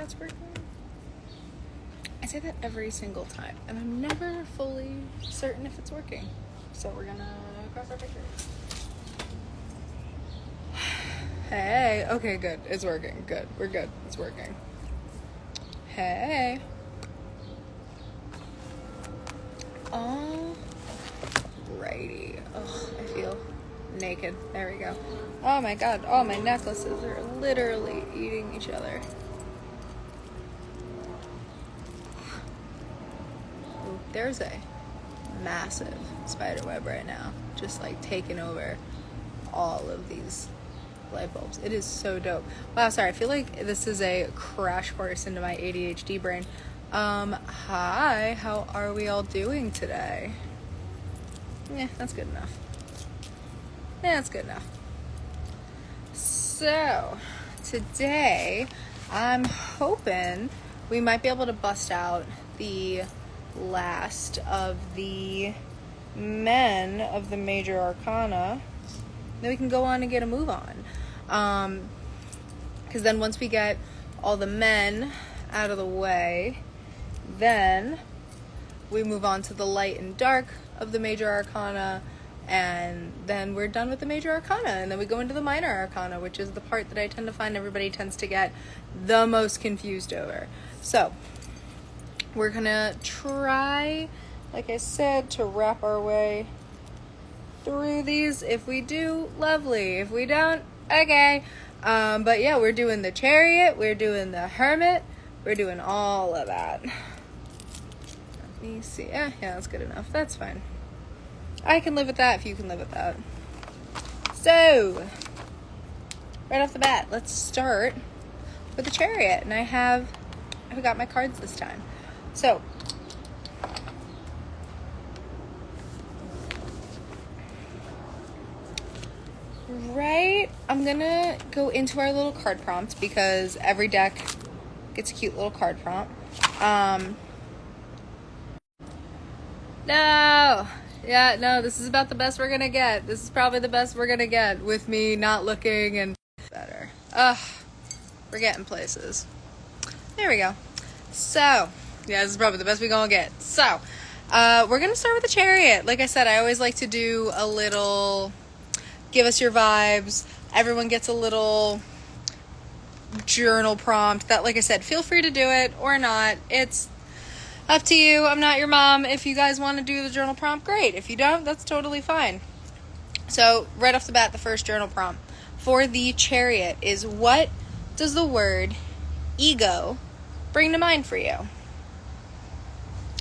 that's working. I say that every single time, and I'm never fully certain if it's working. So we're gonna cross our fingers. Hey, okay, good. It's working. Good. We're good. It's working. Hey. Alrighty. Ugh, I feel naked. There we go. Oh my god. All my necklaces are literally eating each other. Ooh, there's a massive spider web right now. Just like taking over all of these light bulbs. It is so dope. Wow, sorry. I feel like this is a crash course into my ADHD brain. Hi. How are we all doing today? Yeah, that's good enough. Yeah, that's good enough. So, today, I'm hoping we might be able to bust out the last of the men of the major arcana. Then we can go on and get a move on. Because then once we get all the men out of the way, then we move on to the light and dark of the major arcana, and then we're done with the major arcana, and then we go into the minor arcana, which is the part that I tend to find everybody tends to get the most confused over. So we're gonna try, like I said, to wrap our way through these. If we do, lovely. If we don't, okay. But yeah, we're doing the chariot, we're doing the hermit, we're doing all of that. Let me see. Yeah, that's good enough. That's fine. I can live with that if you can live with that. So, right off the bat, let's start with the chariot. And I forgot my cards this time. So, I'm gonna go into our little card prompt because every deck gets a cute little card prompt. No, this is about the best we're gonna get. This is probably the best we're gonna get with me not looking and better. We're getting places. There we go. So, yeah, this is probably the best we're gonna get. So, we're gonna start with the chariot. Like I said, I always like to do a little give us your vibes. Everyone gets a little journal prompt that, like I said, feel free to do it or not. It's up to you. I'm not your mom. If you guys want to do the journal prompt, great. If you don't, that's totally fine. So, right off the bat, the first journal prompt for the chariot is, what does the word ego bring to mind for you?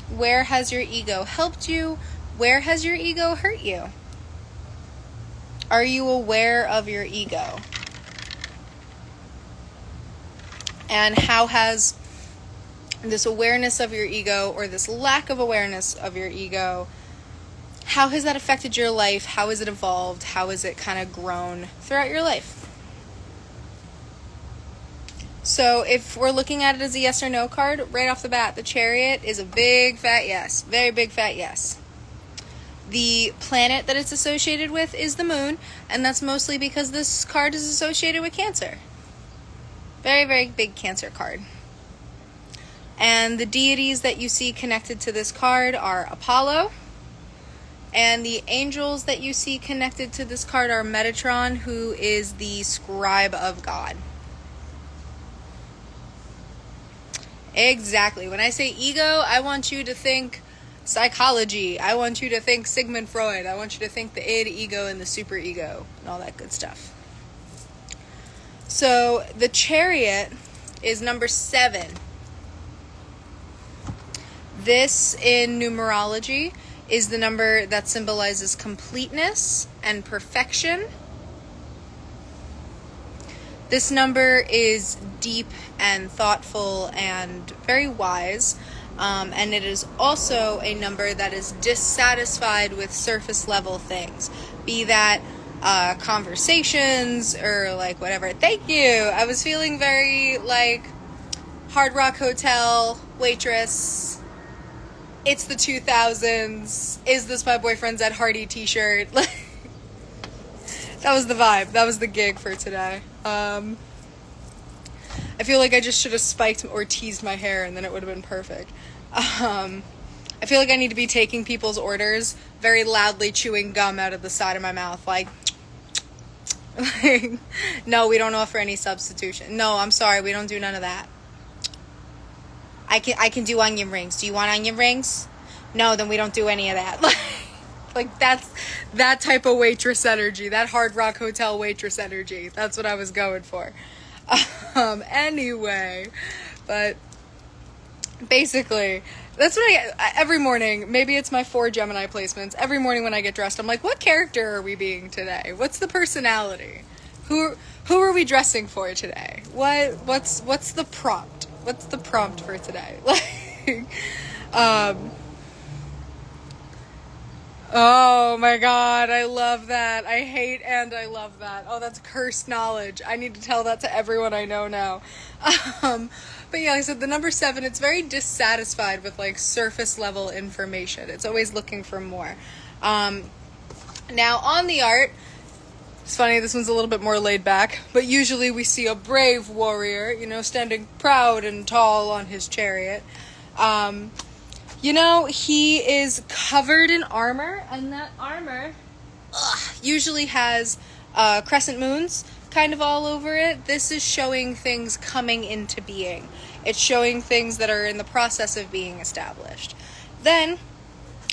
Where has your ego helped you? Where has your ego hurt you? Are you aware of your ego? And how has this awareness of your ego, or this lack of awareness of your ego, how has that affected your life? How has it evolved? How has it kind of grown throughout your life? So if we're looking at it as a yes or no card, right off the bat, the chariot is a big fat yes. Very big fat yes. The planet that it's associated with is the moon, and that's mostly because this card is associated with Cancer. Very, very big Cancer card. And the deities that you see connected to this card are Apollo, and the angels that you see connected to this card are Metatron, who is the scribe of God. Exactly. When I say ego, I want you to think psychology. I want you to think Sigmund Freud. I want you to think the id, ego, and the superego, and all that good stuff. So the chariot is number 7. This, in numerology, is the number that symbolizes completeness and perfection. This number is deep and thoughtful and very wise. And it is also a number that is dissatisfied with surface level things, be that conversations or like whatever. Thank you. I was feeling very like Hard Rock Hotel waitress. It's the 2000s. Is this my boyfriend's Ed Hardy t-shirt? That was the vibe. That was the gig for today. I feel like I just should have spiked or teased my hair and then it would have been perfect. I feel like I need to be taking people's orders, very loudly chewing gum out of the side of my mouth, like no, we don't offer any substitution. No, I'm sorry, we don't do none of that. I can do onion rings. Do you want onion rings? No, then we don't do any of that. Like that's that type of waitress energy, that Hard Rock Hotel waitress energy. That's what I was going for. Anyway, but basically, that's what every morning, maybe it's my 4 Gemini placements, every morning when I get dressed, I'm like, what character are we being today? What's the personality? Who are we dressing for today? What's the prompt? What's the prompt for today? Like, oh my god, I love that. I hate and I love that. Oh, that's cursed knowledge. I need to tell that to everyone I know now. But yeah, like I said, the number 7, it's very dissatisfied with like surface level information. It's always looking for more. Now on the art, it's funny, this one's a little bit more laid back, but usually we see a brave warrior, you know, standing proud and tall on his chariot. You know, he is covered in armor, and that armor usually has crescent moons kind of all over it. This is showing things coming into being. It's showing things that are in the process of being established. Then,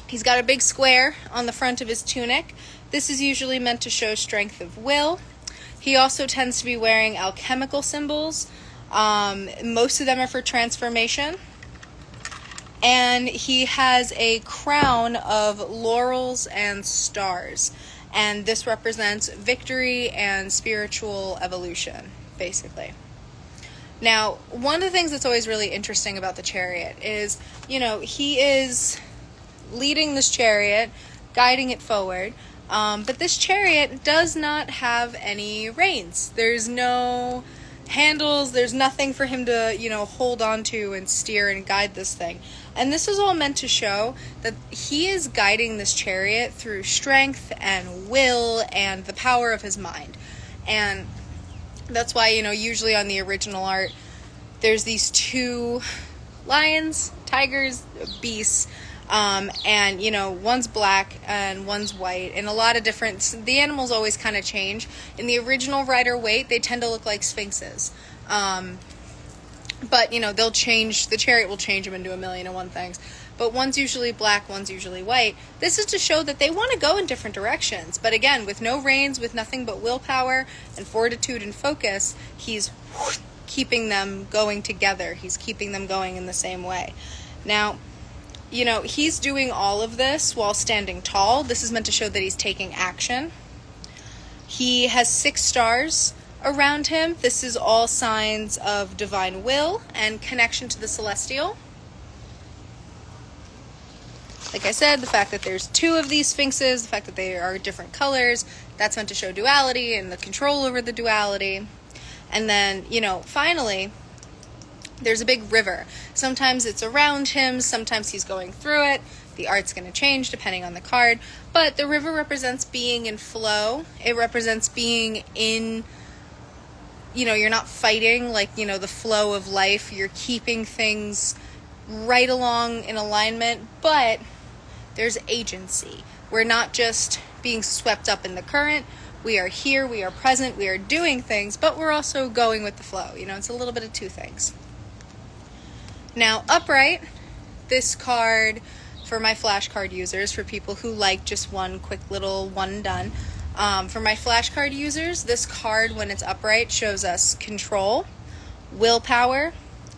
he's got a big square on the front of his tunic. This is usually meant to show strength of will. He also tends to be wearing alchemical symbols. Most of them are for transformation. And he has a crown of laurels and stars. And this represents victory and spiritual evolution, basically. Now, one of the things that's always really interesting about the chariot is, you know, he is leading this chariot, guiding it forward. But this chariot does not have any reins. There's no handles, there's nothing for him to, you know, hold on to and steer and guide this thing. And this is all meant to show that he is guiding this chariot through strength and will and the power of his mind. And that's why, you know, usually on the original art, there's these 2 lions, tigers, beasts, and, you know, one's black and one's white, and a lot of different, the animals always kind of change. In the original Rider-Waite, they tend to look like sphinxes. But, you know, they'll change, the chariot will change them into 1,000,001 things. But one's usually black, one's usually white. This is to show that they want to go in different directions. But again, with no reins, with nothing but willpower and fortitude and focus, he's keeping them going together. He's keeping them going in the same way. Now, you know, he's doing all of this while standing tall. This is meant to show that he's taking action. He has 6 stars around him. This is all signs of divine will and connection to the celestial. Like I said, the fact that there's 2 of these sphinxes, the fact that they are different colors, that's meant to show duality and the control over the duality. And then, you know, finally, there's a big river. Sometimes it's around him, sometimes he's going through it. The art's going to change depending on the card. But the river represents being in flow. It represents being in, you know, you're not fighting, like, you know, the flow of life. You're keeping things right along in alignment, but there's agency. We're not just being swept up in the current. We are here, we are present, we are doing things, but we're also going with the flow. You know, it's a little bit of 2 things. Now, upright, this card for my flashcard users, for people who like just one quick little one done. For my flashcard users, this card, when it's upright, shows us control, willpower,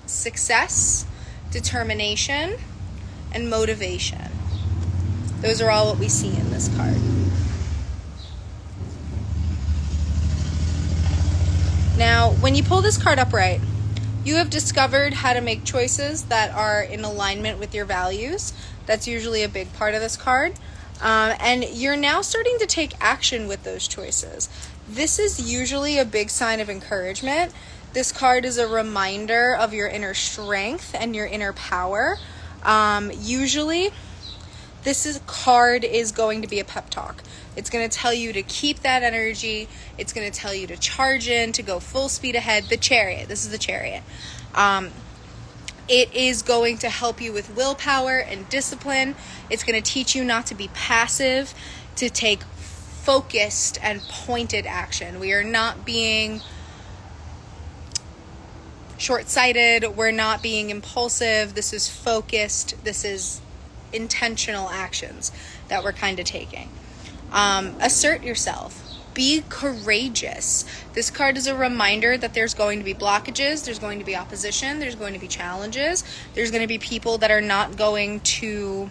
success, determination, and motivation. Those are all what we see in this card. Now, when you pull this card upright, you have discovered how to make choices that are in alignment with your values. That's usually a big part of this card. And you're now starting to take action with those choices. This is usually a big sign of encouragement. This card is a reminder of your inner strength and your inner power. Usually, card is going to be a pep talk. It's going to tell you to keep that energy. It's going to tell you to charge in, to go full speed ahead. The Chariot. This is the Chariot. It is going to help you with willpower and discipline. It's going to teach you not to be passive, to take focused and pointed action. We are not being short-sighted. We're not being impulsive. This is focused. This is intentional actions that we're kind of taking. Assert yourself. Be courageous. This card is a reminder that there's going to be blockages, there's going to be opposition, there's going to be challenges, there's going to be people that are not going to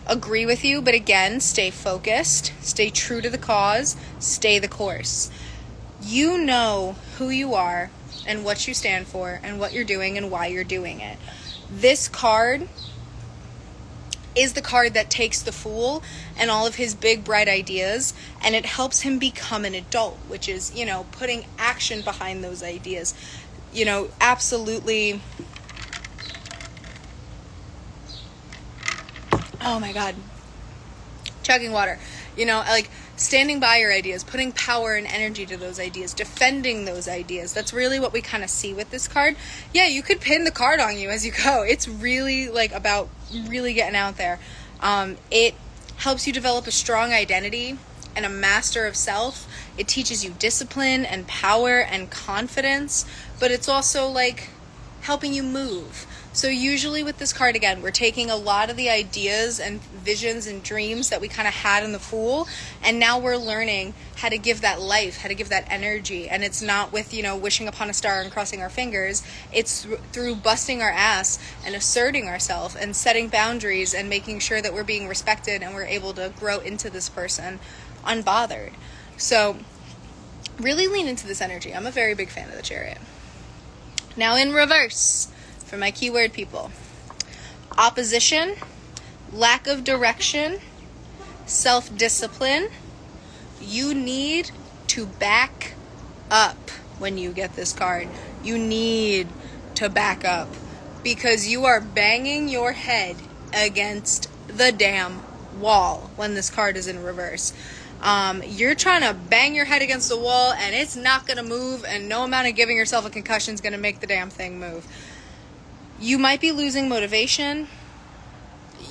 agree with you, but again, stay focused, stay true to the cause, stay the course. You know who you are and what you stand for and what you're doing and why you're doing it. This card is the card that takes the Fool and all of his big, bright ideas, and it helps him become an adult, which is, putting action behind those ideas. Absolutely. Oh my God. Chugging water. Standing by your ideas, putting power and energy to those ideas, defending those ideas. That's really what we kind of see with this card. Yeah, you could pin the card on you as you go. It's really about really getting out there. It helps you develop a strong identity and a master of self. It teaches you discipline and power and confidence, but it's also helping you move. So usually with this card, again, we're taking a lot of the ideas and visions and dreams that we kind of had in the Fool, and now we're learning how to give that life, how to give that energy. And it's not with, wishing upon a star and crossing our fingers. It's through busting our ass and asserting ourselves and setting boundaries and making sure that we're being respected and we're able to grow into this person unbothered. So really lean into this energy. I'm a very big fan of the Chariot. Now in reverse, for my keyword people: opposition, lack of direction, self-discipline. You need to back up when you get this card. You need to back up because you are banging your head against the damn wall when this card is in reverse. You're trying to bang your head against the wall and it's not going to move, and no amount of giving yourself a concussion is going to make the damn thing move. You might be losing motivation.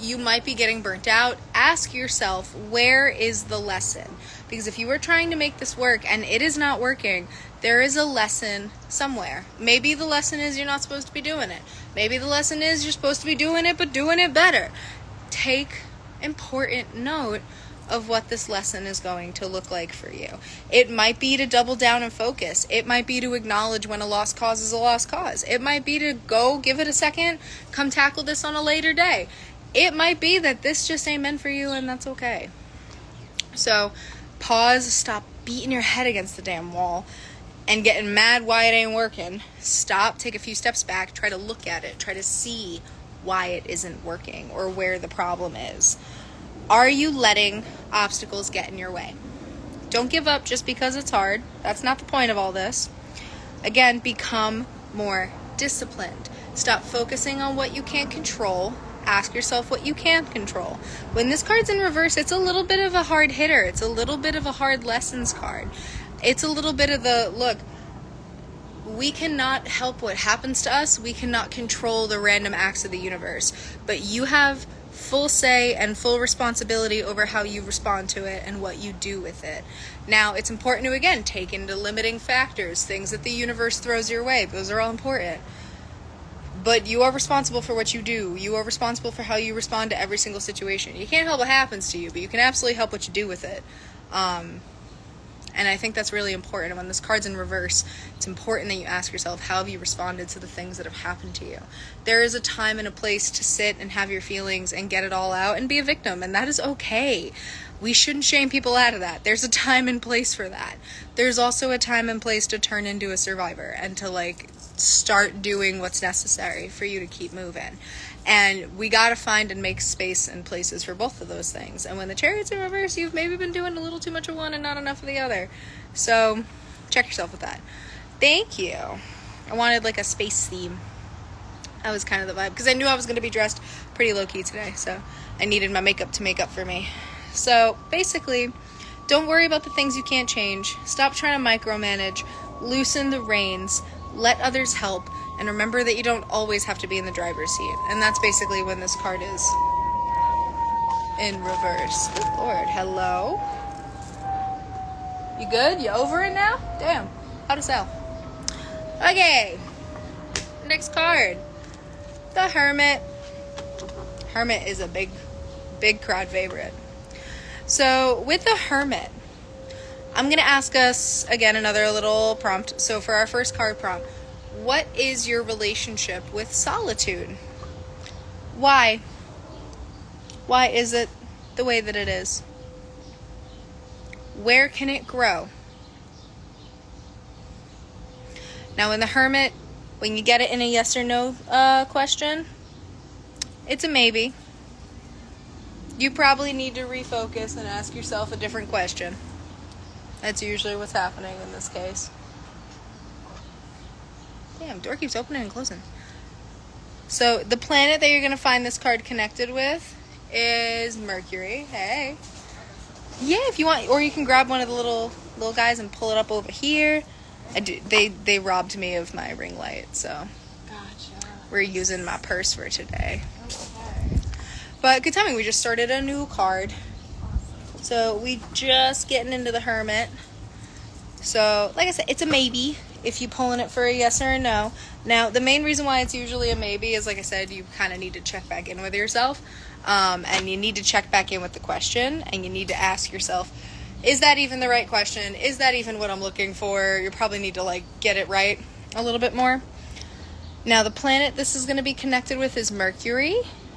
You might be getting burnt out. Ask yourself, where is the lesson? Because if you are trying to make this work and it is not working, there is a lesson somewhere. Maybe the lesson is you're not supposed to be doing it. Maybe the lesson is you're supposed to be doing it, but doing it better. Take important note of what this lesson is going to look like for you. It might be to double down and focus. It might be to acknowledge when a lost cause is a lost cause. It might be to go give it a second, come tackle this on a later day. It might be that this just ain't meant for you, and that's okay. So pause, stop beating your head against the damn wall and getting mad why it ain't working. Stop, take a few steps back, try to look at it, try to see why it isn't working or where the problem is. Are you letting obstacles get in your way? Don't give up just because it's hard. That's not the point of all this. Again, become more disciplined. Stop focusing on what you can't control. Ask yourself what you can control. When this card's in reverse, it's a little bit of a hard hitter. It's a little bit of a hard lessons card. It's a little bit of the, look, we cannot help what happens to us. We cannot control the random acts of the universe. But you have full say and full responsibility over how you respond to it and what you do with it. Now, it's important to, again, take into limiting factors, things that the universe throws your way. Those are all important. But you are responsible for what you do. You are responsible for how you respond to every single situation. You can't help what happens to you, but you can absolutely help what you do with it. And I think that's really important. And when this card's in reverse, it's important that you ask yourself, how have you responded to the things that have happened to you? There is a time and a place to sit and have your feelings and get it all out and be a victim, and that is okay. We shouldn't shame people out of that. There's a time and place for that. There's also a time and place to turn into a survivor and to start doing what's necessary for you to keep moving. And we got to find and make space and places for both of those things. And when the Chariot's in reverse, you've maybe been doing a little too much of one and not enough of the other. So check yourself with that. Thank you. I wanted a space theme. That was kind of the vibe, because I knew I was going to be dressed pretty low-key today, so I needed my makeup to make up for me. So basically, don't worry about the things you can't change. Stop trying to micromanage. Loosen the reins. Let others help. And remember that you don't always have to be in the driver's seat. And that's basically when this card is in reverse. Good Lord. Hello? You good? You over it now? Damn. How to sell. Okay. Next card. The Hermit. Hermit is a big crowd favorite. So with the Hermit, I'm going to ask us, again, another little prompt. So for our first card prompt, what is your relationship with solitude? Why? Why is it the way that it is? Where can it grow? Now in the Hermit, when you get it in a yes or no question, it's a maybe. You probably need to refocus and ask yourself a different question. That's usually what's happening in this case. Damn, door keeps opening and closing. So the planet that you're going to find this card connected with is Mercury. Hey. Yeah, if you want, or you can grab one of the little guys and pull it up over here. They robbed me of my ring light, so Gotcha. We're using my purse for today. Okay. But good timing, we just started a new card. Awesome. So we just getting into the Hermit. So, like I said, it's a maybe if you pulling it for a yes or a no. Now, the main reason why it's usually a maybe is, like I said, you kind of need to check back in with yourself. And you need to check back in with the question. And you need to ask yourself, is that even the right question? Is that even what I'm looking for? You probably need to, get it right a little bit more. Now, the planet this is going to be connected with is Mercury.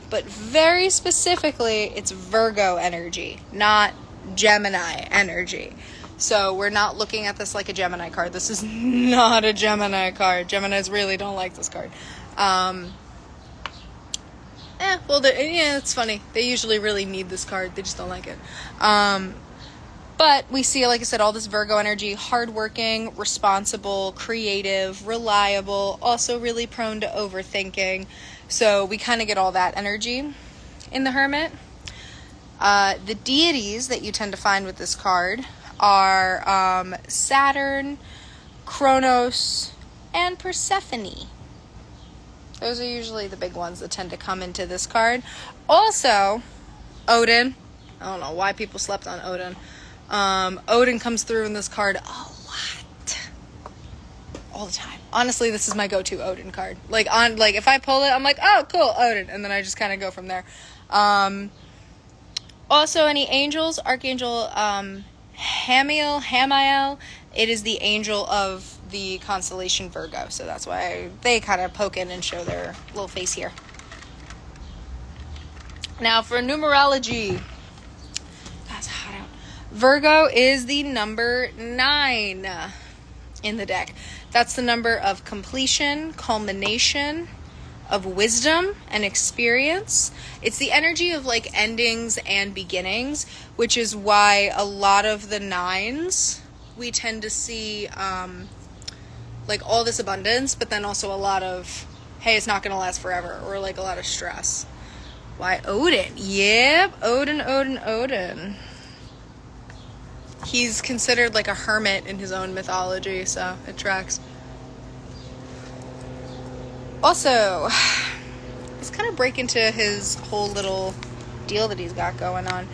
But very specifically, it's Virgo energy, not Gemini energy. So we're not looking at this like a Gemini card. This is not a Gemini card. Geminis really don't like this card. It's funny. They usually really need this card. They just don't like it. But we see, like I said, all this Virgo energy, hardworking, responsible, creative, reliable, also really prone to overthinking. So we kind of get all that energy in the Hermit. The deities that you tend to find with this card are Saturn, Kronos, and Persephone. Those are usually the big ones that tend to come into this card. Also, Odin. I don't know why people slept on Odin. Odin comes through in this card a lot. All the time. Honestly, this is my go-to Odin card. If I pull it, I'm like, oh, cool, Odin. And then I just kind of go from there. Also, any angels, Archangel Hamiel, it is the angel of the constellation Virgo, so that's why they kind of poke in and show their little face here. Now for numerology, that's hot out. Virgo is the number 9 in the deck. That's the number of completion, culmination, of wisdom and experience. It's the energy of endings and beginnings, which is why a lot of the 9s we tend to see all this abundance, but then also a lot of, hey, it's not gonna last forever, or a lot of stress. Why Odin? Yep, Odin. He's considered a hermit in his own mythology, so it tracks. Also, let's kind of break into his whole little deal that he's got going on.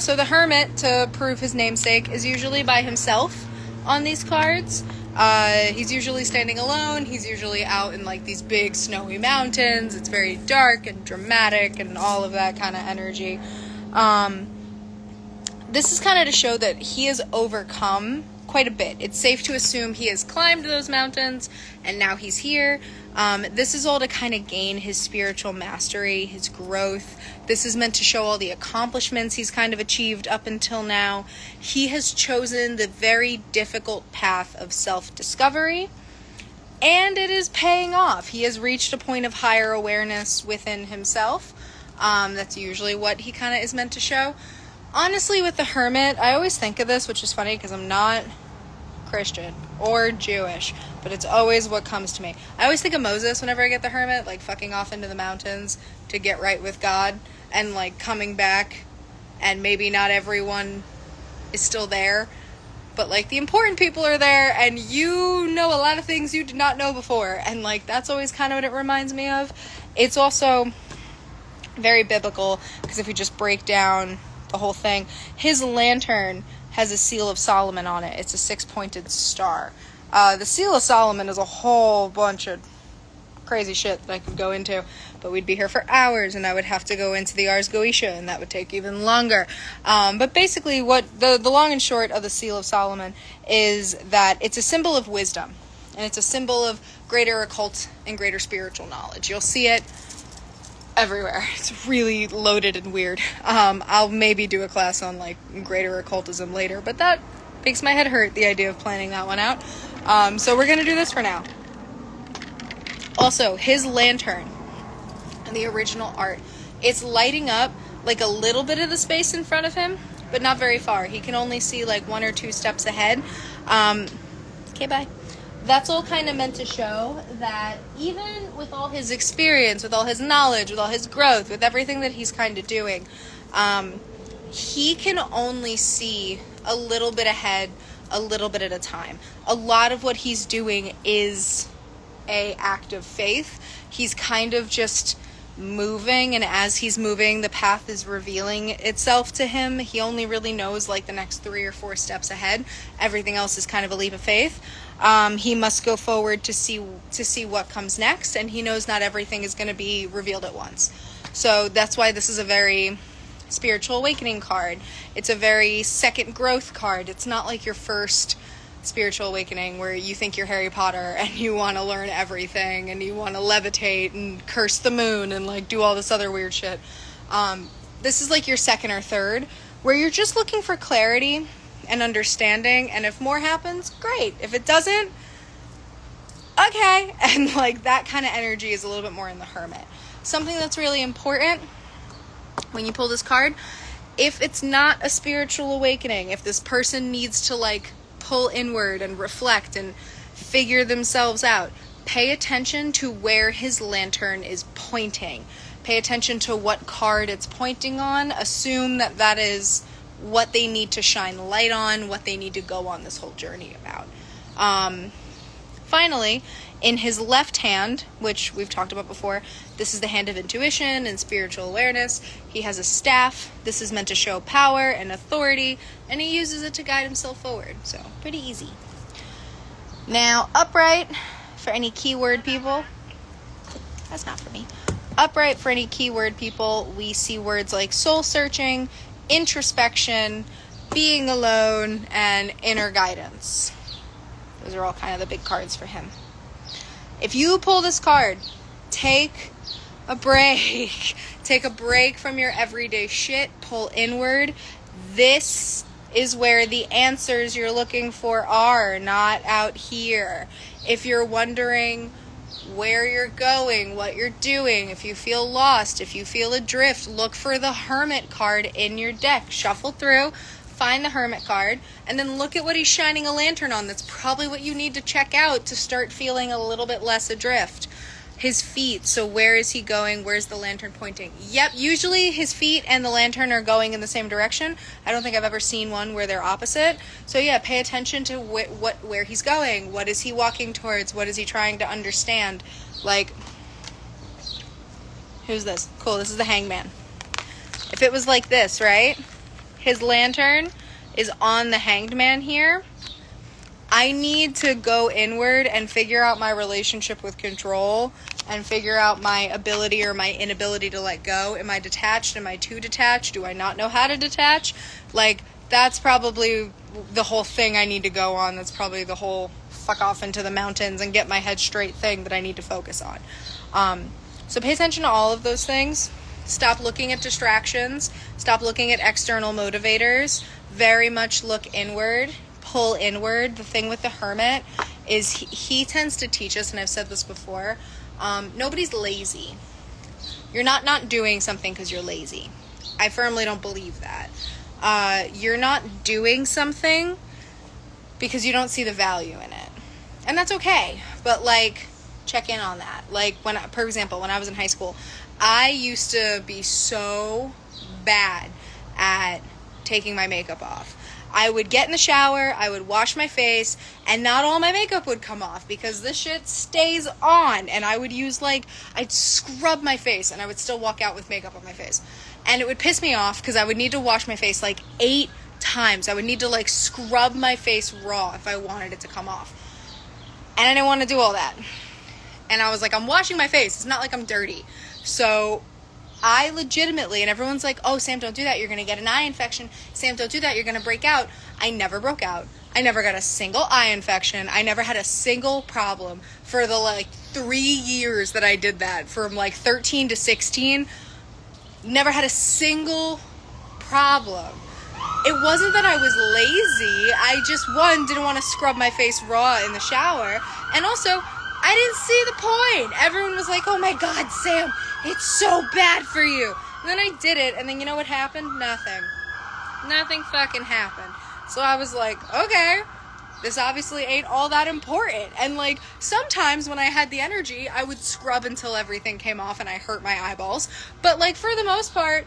So the Hermit, to prove his namesake, is usually by himself on these cards. He's usually standing alone. He's usually out in these big snowy mountains. It's very dark and dramatic and all of that kind of energy. This is kind of to show that he has overcome quite a bit. It's safe to assume he has climbed those mountains and now he's here. This is all to kind of gain his spiritual mastery, his growth. This is meant to show all the accomplishments he's kind of achieved up until now. He has chosen the very difficult path of self-discovery, and it is paying off. He has reached a point of higher awareness within himself. That's usually what he kind of is meant to show. Honestly, with the Hermit, I always think of this, which is funny because I'm not Christian or Jewish, but it's always what comes to me. I always think of Moses whenever I get the hermit, like fucking off into the mountains to get right with God, and like coming back, and maybe not everyone is still there, but like the important people are there, and you know a lot of things you did not know before, and like that's always kind of what it reminds me of. It's also very biblical, because if you just break down the whole thing, his lantern has a seal of Solomon on it. It's a 6-pointed star. The seal of Solomon is a whole bunch of crazy shit that I could go into, but we'd be here for hours, and I would have to go into the Ars Goetia, and that would take even longer. But basically, what the long and short of the seal of Solomon is that it's a symbol of wisdom, and it's a symbol of greater occult and greater spiritual knowledge. You'll see it everywhere. It's really loaded and weird. I'll maybe do a class on like greater occultism later, but that makes my head hurt, the idea of planning that one out. So we're gonna do this for now. Also, his lantern and the original art, it's lighting up like a little bit of the space in front of him, but not very far. He can only see like 1 or 2 steps ahead. Okay, bye. That's all kind of meant to show that even with all his experience, with all his knowledge, with all his growth, with everything that he's kind of doing, he can only see a little bit ahead, a little bit at a time. A lot of what he's doing is a act of faith. He's kind of just moving, and as he's moving, the path is revealing itself to him. He only really knows like the next 3 or 4 steps ahead. Everything else is kind of a leap of faith. He must go forward to see what comes next, and he knows not everything is going to be revealed at once. So that's why this is a very spiritual awakening card. It's a very second growth card. It's not like your first spiritual awakening where you think you're Harry Potter and you want to learn everything and you want to levitate and curse the moon and like do all this other weird shit. This is like your second or third, where you're just looking for clarity and understanding, and if more happens, great. If it doesn't, okay. And like that kind of energy is a little bit more in the hermit. Something that's really important when you pull this card, if it's not a spiritual awakening, if this person needs to like pull inward and reflect and figure themselves out, pay attention to where his lantern is pointing. Pay attention to what card it's pointing on. Assume that that is what they need to shine light on, what they need to go on this whole journey about. Finally, in his left hand, which we've talked about before, this is the hand of intuition and spiritual awareness. He has a staff. This is meant to show power and authority, and he uses it to guide himself forward. So, pretty easy. Now, upright, for any keyword people. That's not for me. Upright, for any keyword people, we see words like soul-searching, introspection, being alone, and inner guidance. Those are all kind of the big cards for him. If you pull this card, take a break. Take a break from your everyday shit. Pull inward. This is where the answers you're looking for are, not out here. If you're wondering where you're going, what you're doing, if you feel lost, if you feel adrift, look for the Hermit card in your deck. Shuffle through, find the Hermit card, and then look at what he's shining a lantern on. That's probably what you need to check out to start feeling a little bit less adrift. His feet, so where is he going? Where's the lantern pointing? Yep, usually his feet and the lantern are going in the same direction. I don't think I've ever seen one where they're opposite. So yeah, pay attention to where he's going. What is he walking towards? What is he trying to understand? Like, who's this? Cool, this is the Hangman. If it was like this, right? His lantern is on the Hanged Man here. I need to go inward and figure out my relationship with control and figure out my ability or my inability to let go. Am I detached? Am I too detached? Do I not know how to detach? Like, that's probably the whole thing I need to go on. That's probably the whole fuck off into the mountains and get my head straight thing that I need to focus on. So pay attention to all of those things. Stop looking at distractions. Stop looking at external motivators. Very much look inward. Pull inward. The thing with the Hermit is he tends to teach us, and I've said this before, nobody's lazy. You're not doing something because you're lazy. I firmly don't believe that. You're not doing something because you don't see the value in it. And that's okay. But, like, check in on that. Like, for example, when I was in high school, I used to be so bad at taking my makeup off. I would get in the shower, I would wash my face, and not all my makeup would come off because this shit stays on. And I would use, like, I'd scrub my face and I would still walk out with makeup on my face. And it would piss me off because I would need to wash my face like 8 times. I would need to, like, scrub my face raw if I wanted it to come off. And I didn't want to do all that. And I was like, I'm washing my face. It's not like I'm dirty. So I legitimately, and everyone's like, oh, Sam, don't do that. You're going to get an eye infection. Sam, don't do that. You're going to break out. I never broke out. I never got a single eye infection. I never had a single problem for the, like, 3 years that I did that. From, like, 13 to 16. Never had a single problem. It wasn't that I was lazy. I just, one, didn't want to scrub my face raw in the shower. And also, I didn't see the point. Everyone was like, oh my God, Sam, it's so bad for you. And then I did it, and then you know what happened? Nothing. Nothing fucking happened. So I was like, okay, this obviously ain't all that important. And, like, sometimes when I had the energy, I would scrub until everything came off and I hurt my eyeballs. But, like, for the most part,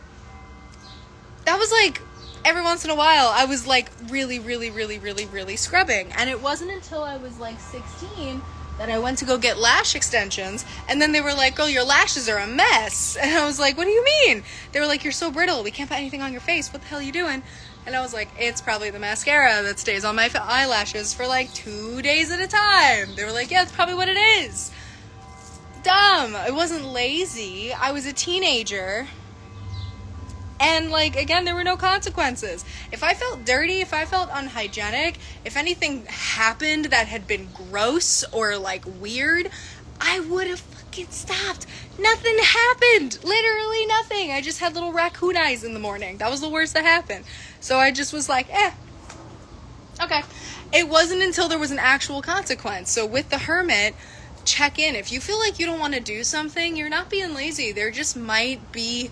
that was, like, every once in a while, I was, like, really, really, really, really, really scrubbing. And it wasn't until I was, like, 16 that I went to go get lash extensions. And then they were like, girl, your lashes are a mess. And I was like, what do you mean? They were like, you're so brittle. We can't put anything on your face. What the hell are you doing? And I was like, it's probably the mascara that stays on my eyelashes for, like, 2 days at a time. They were like, yeah, that's probably what it is. Dumb. I wasn't lazy. I was a teenager. And, like, again, there were no consequences. If I felt dirty, if I felt unhygienic, if anything happened that had been gross or, like, weird, I would have fucking stopped. Nothing happened. Literally nothing. I just had little raccoon eyes in the morning. That was the worst that happened. So I just was like, okay. It wasn't until there was an actual consequence. So with the hermit, check in. If you feel like you don't want to do something, you're not being lazy. There just might be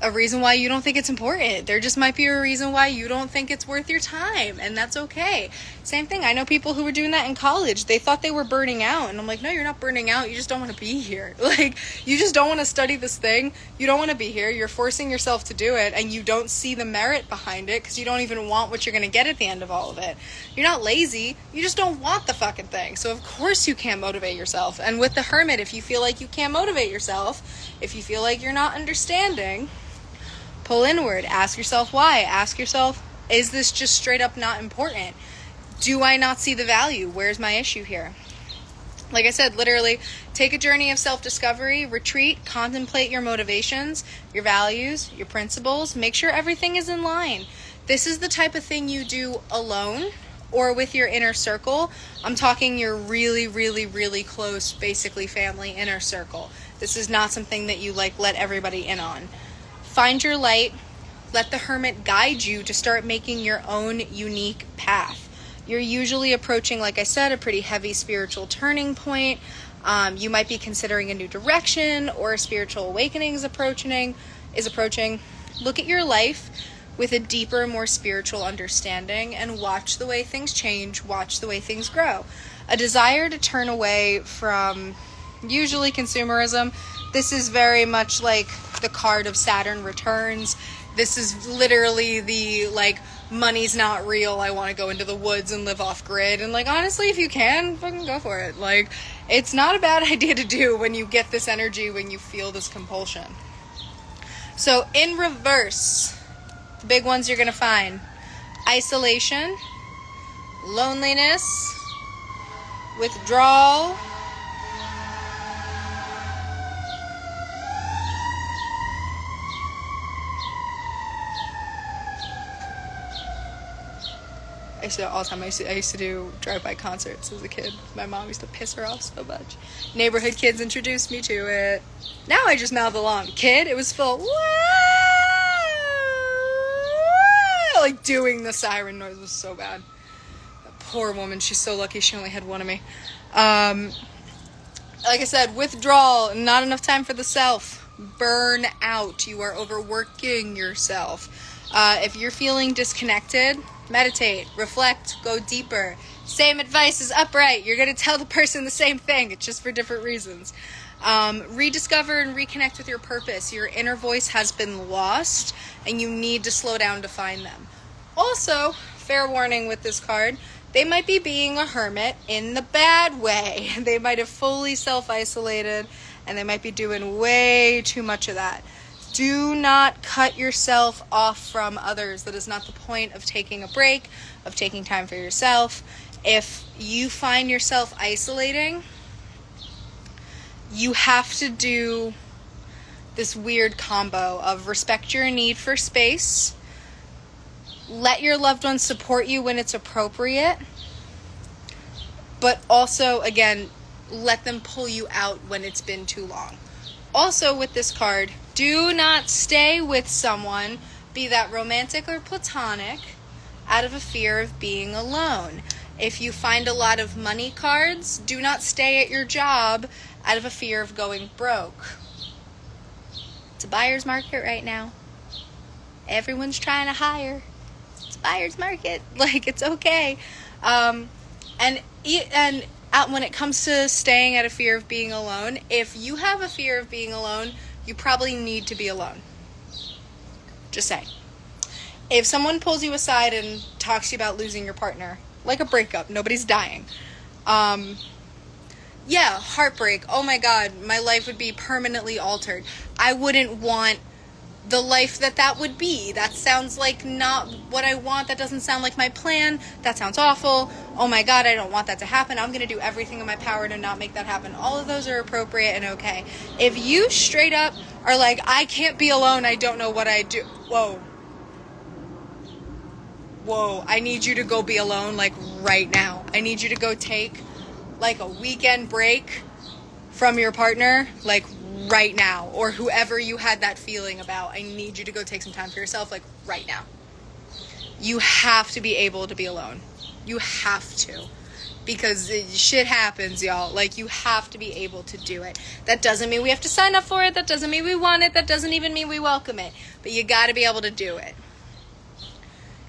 a reason why you don't think it's important. There just might be a reason why you don't think it's worth your time, and that's okay. Same thing. I know people who were doing that in college. They thought they were burning out, and I'm like, no, you're not burning out. You just don't want to be here. Like, you just don't want to study this thing. You don't want to be here. You're forcing yourself to do it, and you don't see the merit behind it because you don't even want what you're going to get at the end of all of it. You're not lazy. You just don't want the fucking thing. So of course you can't motivate yourself. And with the hermit, if you feel like you can't motivate yourself, if you feel like you're not understanding, pull inward. Ask yourself why. Ask yourself, is this just straight up not important? Do I not see the value? Where's my issue here? Like I said, literally, take a journey of self-discovery, retreat, contemplate your motivations, your values, your principles. Make sure everything is in line. This is the type of thing you do alone or with your inner circle. I'm talking your really, really, really close, basically family inner circle. This is not something that you, like, let everybody in on. Find your light. Let the hermit guide you to start making your own unique path. You're usually approaching, like I said, a pretty heavy spiritual turning point. You might be considering a new direction, or a spiritual awakening is approaching. Look at your life with a deeper, more spiritual understanding, and watch the way things change, watch the way things grow. A desire to turn away from usually consumerism. This is very much like the card of Saturn returns. This is literally the, like, money's not real, I want to go into the woods and live off grid. And, like, honestly, if you can, fucking go for it. Like, it's not a bad idea to do when you get this energy, when you feel this compulsion. So in reverse, the big ones you're going to find: isolation, loneliness, withdrawal, I used to do drive-by concerts as a kid. My mom used to piss her off so much. Neighborhood kids introduced me to it. Now I just mouth along. Kid, it was full, like, doing the siren noise was so bad. That poor woman, she's so lucky she only had one of me. Like I said, withdrawal, not enough time for the self. Burn out. You are overworking yourself. If you're feeling disconnected, meditate, reflect, go deeper. Same advice as upright. You're going to tell the person the same thing. It's just for different reasons. Rediscover and reconnect with your purpose. Your inner voice has been lost, and you need to slow down to find them. Also, fair warning with this card, they might be being a hermit in the bad way. They might have fully self-isolated, and they might be doing way too much of that. Do not cut yourself off from others. That is not the point of taking a break, of taking time for yourself. If you find yourself isolating, you have to do this weird combo of respect your need for space, let your loved ones support you when it's appropriate, but also, again, let them pull you out when it's been too long. Also, with this card, do not stay with someone, be that romantic or platonic, out of a fear of being alone. If you find a lot of money cards, do not stay at your job out of a fear of going broke. It's a buyer's market right now. Everyone's trying to hire. It's a buyer's market. Like, it's okay. And when it comes to staying out of fear of being alone, if you have a fear of being alone, you probably need to be alone. Just saying. If someone pulls you aside and talks to you about losing your partner, like a breakup, nobody's dying. Yeah, heartbreak. Oh my God, my life would be permanently altered. I wouldn't want the life that would be. That sounds like not what I want. That doesn't sound like my plan. That sounds awful. Oh my God, I don't want that to happen. I'm going to do everything in my power to not make that happen. All of those are appropriate and okay. If you straight up are like, I can't be alone, I don't know what I do. Whoa, I need you to go be alone, like, right now. I need you to go take, like, a weekend break from your partner, like, right now. Or whoever you had that feeling about. I need you to go take some time for yourself, like, right now. You have to be able to be alone. You have to. Because shit happens, y'all. Like, you have to be able to do it. That doesn't mean we have to sign up for it. That doesn't mean we want it. That doesn't even mean we welcome it. But you gotta be able to do it.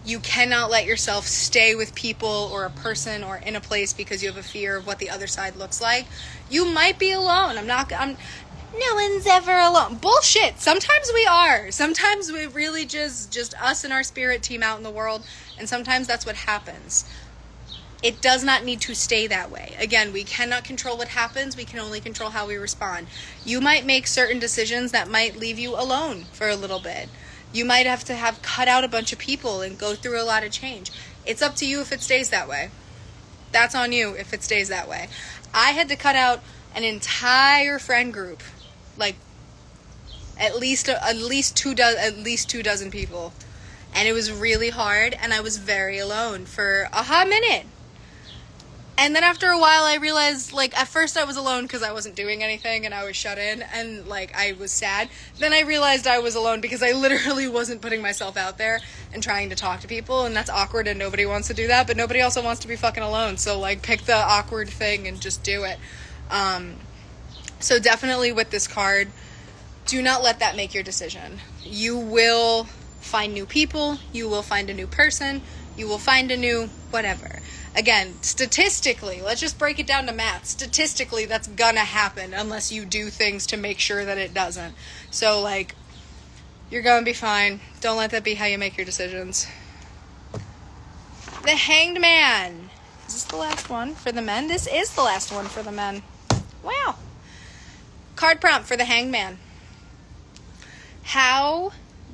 You cannot let yourself stay with people or a person or in a place because you have a fear of what the other side looks like. You might be alone. No one's ever alone. Bullshit. Sometimes we are. Sometimes we really just us and our spirit team out in the world. And sometimes that's what happens. It does not need to stay that way. Again, we cannot control what happens. We can only control how we respond. You might make certain decisions that might leave you alone for a little bit. You might have to have cut out a bunch of people and go through a lot of change. It's up to you if it stays that way. That's on you if it stays that way. I had to cut out an entire friend group, like at least 2 dozen people, and it was really hard. And I was very alone for a hot minute. And then after a while, I realized, like, at first I was alone because I wasn't doing anything and I was shut in and, like, I was sad. Then I realized I was alone because I literally wasn't putting myself out there and trying to talk to people, and that's awkward and nobody wants to do that, but nobody also wants to be fucking alone. So, like, pick the awkward thing and just do it. So definitely with this card, do not let that make your decision. You will find new people. You will find a new person. You will find a new whatever. Again, statistically, let's just break it down to math. Statistically, that's gonna happen unless you do things to make sure that it doesn't. So, like, you're gonna be fine. Don't let that be how you make your decisions. The Hanged Man. Is this the last one for the men? This is the last one for the men. Wow. Card prompt for the Hanged Man. How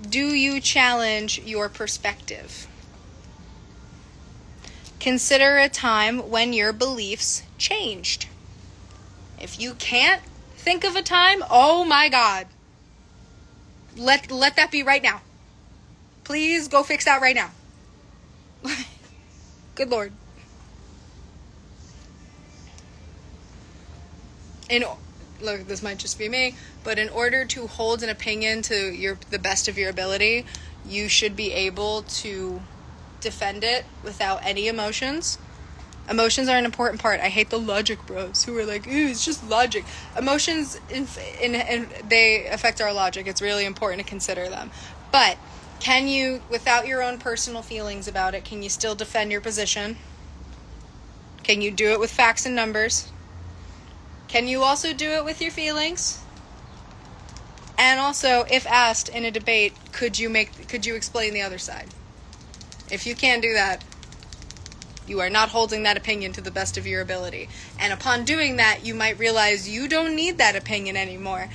do you challenge your perspective? Consider a time when your beliefs changed. If you can't think of a time, oh my God. Let that be right now. Please go fix that right now. Good Lord. Look, this might just be me, but in order to hold an opinion to the best of your ability, you should be able to defend it without any emotions. Emotions are an important part. I hate the logic bros who are like, ooh, it's just logic. Emotions, they affect our logic. It's really important to consider them. But Can you, without your own personal feelings about it, can you still defend your position? Can you do it with facts and numbers? Can you also do it with your feelings? And also, if asked in a debate, could you explain the other side? If you can't do that, you are not holding that opinion to the best of your ability. And upon doing that, you might realize you don't need that opinion anymore.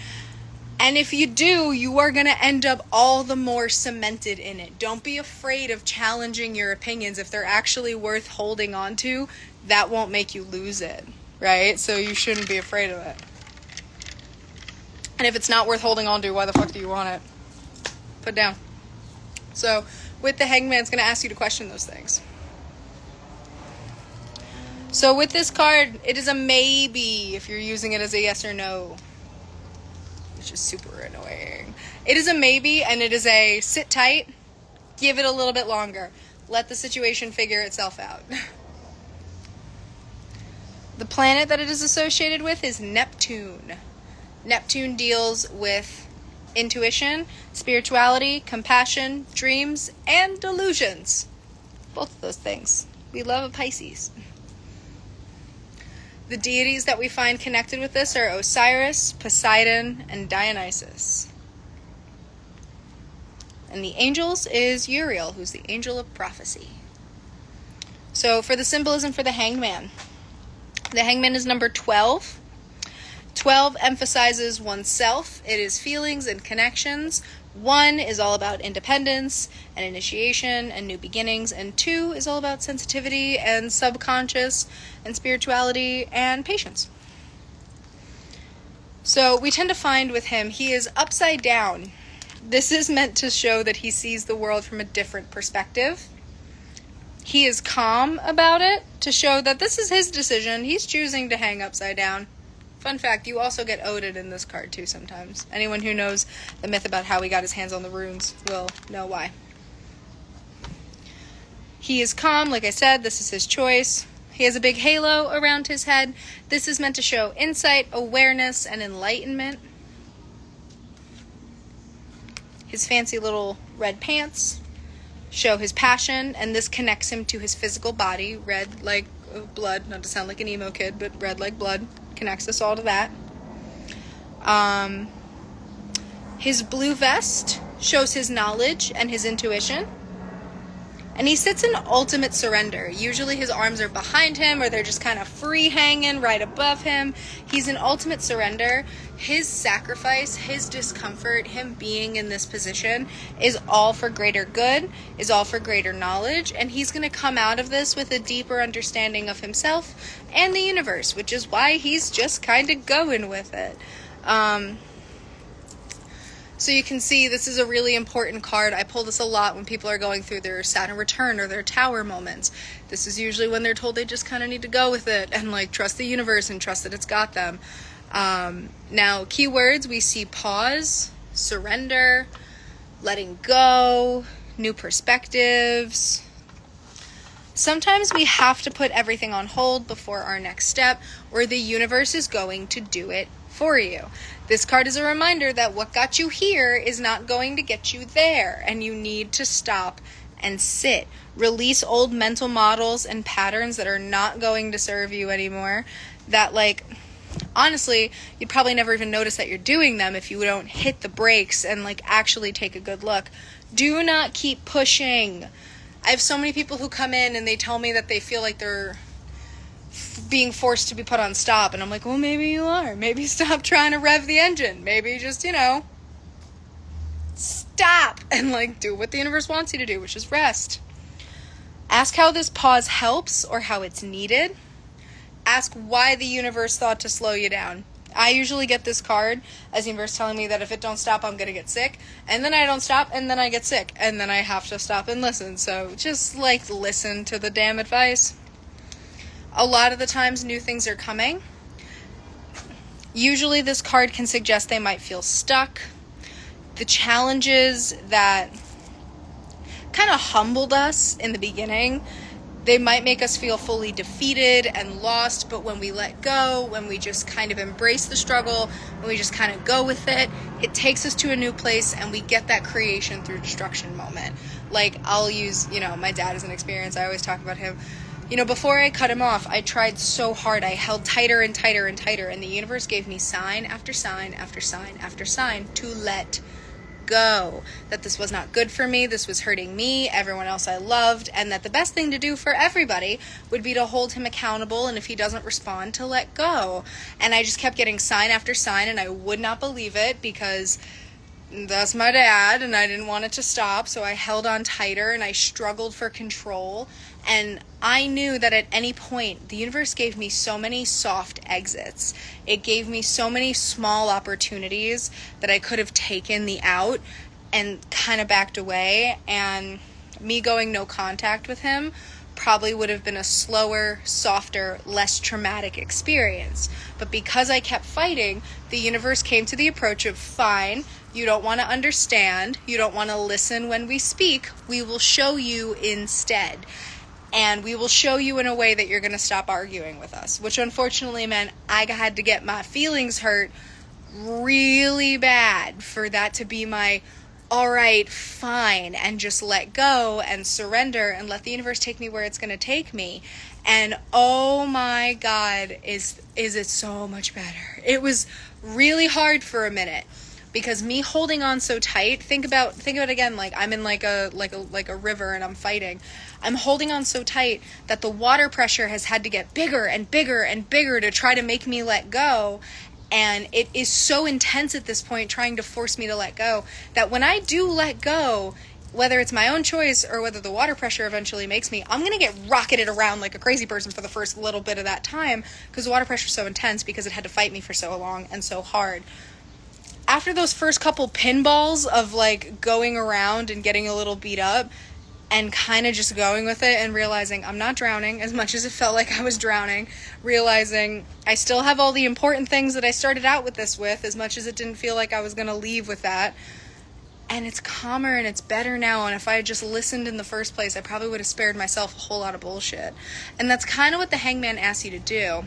And if you do, you are going to end up all the more cemented in it. Don't be afraid of challenging your opinions. If they're actually worth holding on to, that won't make you lose it, right? So you shouldn't be afraid of it. And if it's not worth holding on to, why the fuck do you want it? Put down. So with the Hangman, it's going to ask you to question those things. So with this card, it is a maybe if you're using it as a yes or no, which is super annoying. It is a maybe, and it is a sit tight, give it a little bit longer. Let the situation figure itself out. The planet that it is associated with is Neptune. Neptune deals with intuition, spirituality, compassion, dreams, and delusions. Both of those things. We love a Pisces. The deities that we find connected with this are Osiris, Poseidon, and Dionysus. And the angels is Uriel, who's the angel of prophecy. So for the symbolism for the Hangman, the Hangman is number 12. 12 emphasizes oneself. It is feelings and connections. 1 is all about independence and initiation and new beginnings. And 2 is all about sensitivity and subconscious and spirituality and patience. So we tend to find with him, he is upside down. This is meant to show that he sees the world from a different perspective. He is calm about it to show that this is his decision. He's choosing to hang upside down. Fun fact, you also get Odin in this card too sometimes. Anyone who knows the myth about how he got his hands on the runes will know why. He is calm, like I said, this is his choice. He has a big halo around his head. This is meant to show insight, awareness, and enlightenment. His fancy little red pants show his passion, and this connects him to his physical body. Red like blood, not to sound like an emo kid, but red like blood connects us all to that. His blue vest shows his knowledge and his intuition. And he sits in ultimate surrender. Usually his arms are behind him, or they're just kind of free hanging right above him. He's in ultimate surrender. His sacrifice, his discomfort, him being in this position is all for greater good, is all for greater knowledge, and he's going to come out of this with a deeper understanding of himself and the universe, which is why he's just kind of going with it. So you can see this is a really important card. I pull this a lot when people are going through their Saturn return or their tower moments. This is usually when they're told they just kind of need to go with it and like trust the universe and trust that it's got them. Now, keywords, we see pause, surrender, letting go, new perspectives. Sometimes we have to put everything on hold before our next step, or the universe is going to do it for you. This card is a reminder that what got you here is not going to get you there, and you need to stop and sit. Release old mental models and patterns that are not going to serve you anymore, that like, honestly, you'd probably never even notice that you're doing them if you don't hit the brakes and like actually take a good look. Do not keep pushing. I have so many people who come in and they tell me that they feel like they're being forced to be put on stop, and I'm like, well, maybe you are. Maybe stop trying to rev the engine. Maybe just, stop and like do what the universe wants you to do, which is rest. Ask how this pause helps or how it's needed. Ask why the universe thought to slow you down. I usually get this card as the universe telling me that if it don't stop, I'm going to get sick. And then I don't stop, and then I get sick. And then I have to stop and listen. So just like listen to the damn advice. A lot of the times new things are coming. Usually this card can suggest they might feel stuck. The challenges that kind of humbled us in the beginning They might make us feel fully defeated and lost, but when we let go, when we just kind of embrace the struggle, when we just kind of go with it, it takes us to a new place, and we get that creation through destruction moment. Like, I'll use, my dad as an experience. I always talk about him. Before I cut him off, I tried so hard. I held tighter and tighter and tighter, and the universe gave me sign after sign after sign after sign to let go. That this was not good for me, this was hurting me, everyone else I loved, and that the best thing to do for everybody would be to hold him accountable, and if he doesn't respond, to let go. And I just kept getting sign after sign, and I would not believe it, because that's my dad, and I didn't want it to stop, so I held on tighter, and I struggled for control. And I knew that at any point, the universe gave me so many soft exits. It gave me so many small opportunities that I could have taken the out and kind of backed away. And me going no contact with him probably would have been a slower, softer, less traumatic experience. But because I kept fighting, the universe came to the approach of, fine, you don't want to understand, you don't want to listen when we speak, we will show you instead. And we will show you in a way that you're going to stop arguing with us. Which unfortunately meant I had to get my feelings hurt really bad for that to be my, all right, fine, and just let go and surrender and let the universe take me where it's going to take me. And oh my God, is it so much better. It was really hard for a minute. Because me holding on so tight, think about it again, like I'm in like a river and I'm fighting. I'm holding on so tight that the water pressure has had to get bigger and bigger and bigger to try to make me let go. And it is so intense at this point, trying to force me to let go, that when I do let go, whether it's my own choice or whether the water pressure eventually makes me, I'm going to get rocketed around like a crazy person for the first little bit of that time, because the water pressure is so intense, because it had to fight me for so long and so hard. After those first couple pinballs of like going around and getting a little beat up and kind of just going with it and realizing I'm not drowning as much as it felt like I was drowning, realizing I still have all the important things that I started out with this with, as much as it didn't feel like I was going to leave with that. And it's calmer and it's better now, and if I had just listened in the first place, I probably would have spared myself a whole lot of bullshit. And that's kind of what the hangman asks you to do.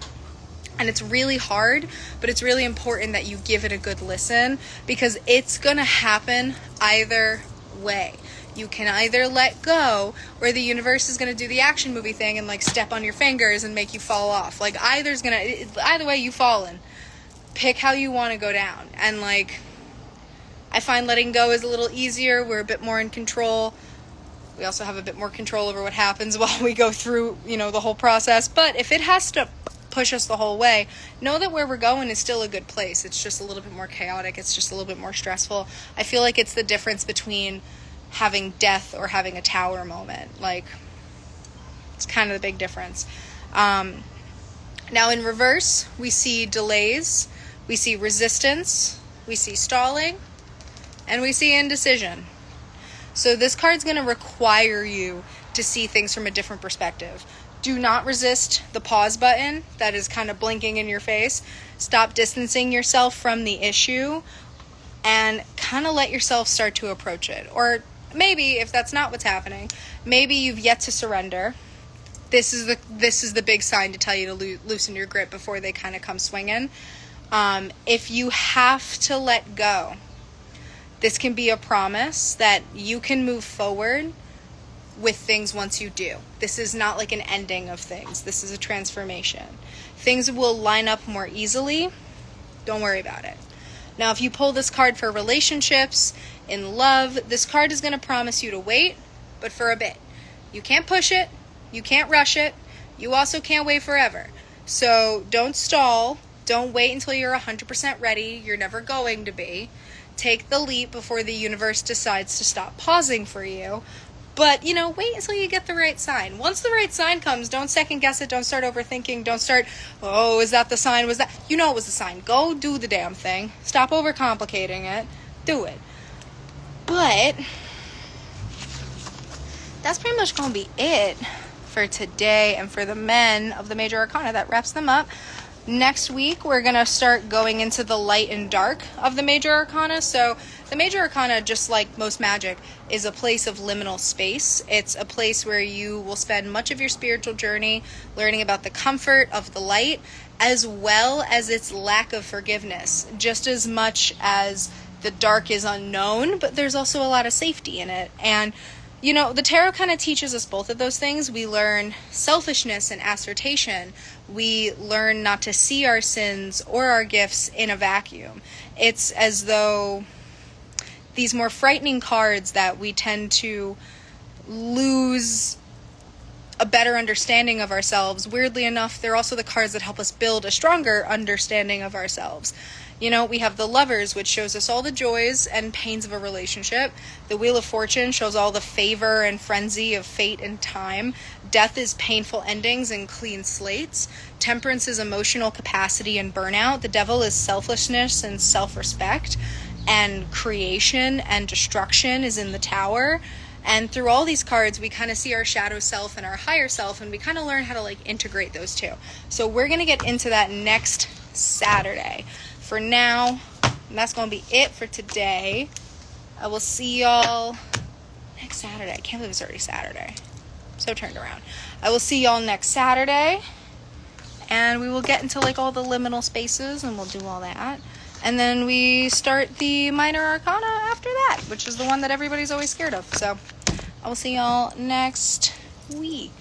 And it's really hard, but it's really important that you give it a good listen, because it's going to happen either way. You can either let go, or the universe is going to do the action movie thing and like step on your fingers and make you fall off. Like either way you fallen. Pick how you want to go down. And like, I find letting go is a little easier. We're a bit more in control. We also have a bit more control over what happens while we go through, the whole process. But if it has to push us the whole way, know that where we're going is still a good place. It's just a little bit more chaotic. It's just a little bit more stressful. I feel like it's the difference between having death or having a tower moment. Like, it's kind of the big difference. Now in reverse, we see delays, we see resistance, we see stalling, and we see indecision. So this card's going to require you to see things from a different perspective. Do not resist the pause button that is kind of blinking in your face. Stop distancing yourself from the issue and kind of let yourself start to approach it. Or maybe if that's not what's happening, maybe you've yet to surrender. This is the big sign to tell you to loosen your grip before they kind of come swinging. If you have to let go, this can be a promise that you can move forward with things once you do. This is not like an ending of things. This is a transformation. Things will line up more easily. Don't worry about it. Now, if you pull this card for relationships, in love, this card is going to promise you to wait, but for a bit. You can't push it. You can't rush it. You also can't wait forever. So don't stall. Don't wait until you're 100% ready. You're never going to be. Take the leap before the universe decides to stop pausing for you. But, wait until you get the right sign. Once the right sign comes, don't second guess it. Don't start overthinking. Don't start, oh, is that the sign? Was that? You know it was the sign. Go do the damn thing. Stop overcomplicating it. Do it. But that's pretty much going to be it for today and for the men of the Major Arcana. That wraps them up. Next week, we're going to start going into the light and dark of the Major Arcana. So the Major Arcana, just like most magic, is a place of liminal space. It's a place where you will spend much of your spiritual journey learning about the comfort of the light, as well as its lack of forgiveness. Just as much as the dark is unknown, but there's also a lot of safety in it. And you know, the tarot kind of teaches us both of those things. We learn selfishness and assertion. We learn not to see our sins or our gifts in a vacuum. It's as though these more frightening cards that we tend to lose a better understanding of ourselves. Weirdly enough, they're also the cards that help us build a stronger understanding of ourselves. You know, we have the Lovers, which shows us all the joys and pains of a relationship. The Wheel of Fortune shows all the favor and frenzy of fate and time. Death is painful endings and clean slates. Temperance is emotional capacity and burnout. The Devil is selflessness and self-respect. And creation and destruction is in the Tower. And through all these cards, we kind of see our shadow self and our higher self, and we kind of learn how to like integrate those two. So we're going to get into that next Saturday. For now, that's going to be it for today. I will see y'all next Saturday. I can't believe it's already Saturday. So turned around. I will see y'all next Saturday. And we will get into like all the liminal spaces and we'll do all that. And then we start the Minor Arcana after that, which is the one that everybody's always scared of. So I will see y'all next week.